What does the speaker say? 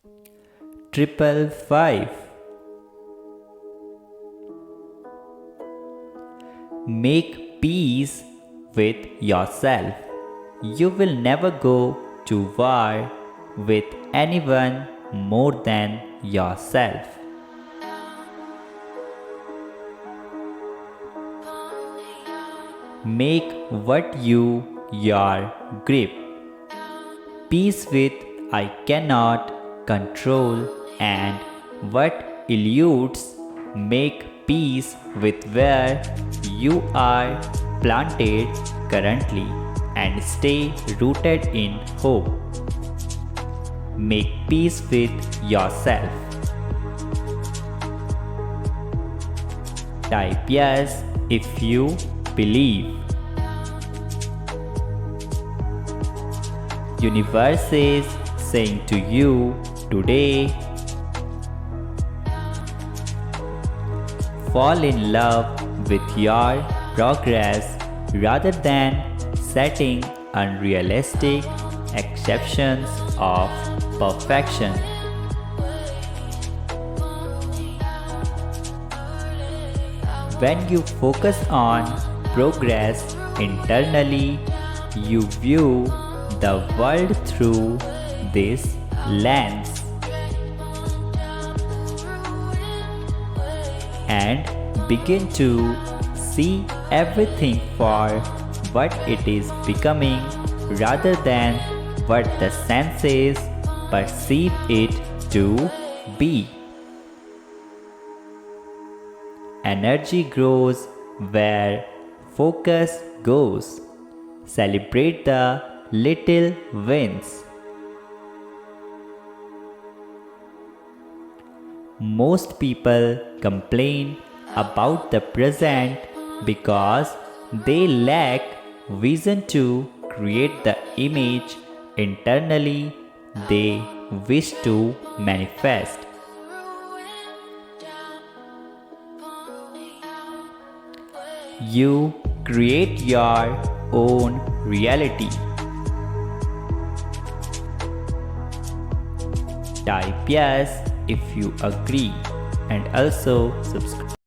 555. Make peace with yourself. You will never go to war with anyone more than yourself. Make what you your grip. Peace with I cannot control and what eludes. Make peace with where you are planted currently and stay rooted in hope. Make peace with yourself. Type yes if you believe. Universe is saying to you today, fall in love with your progress rather than setting unrealistic exceptions of perfection. When you focus on progress internally, you view the world through this lens and begin to see everything for what it is becoming rather than what the senses perceive it to be. Energy grows where focus goes. Celebrate the little wins. Most people complain about the present because they lack vision to create the image internally they wish to manifest. You create your own reality. Type yes if you agree and also subscribe.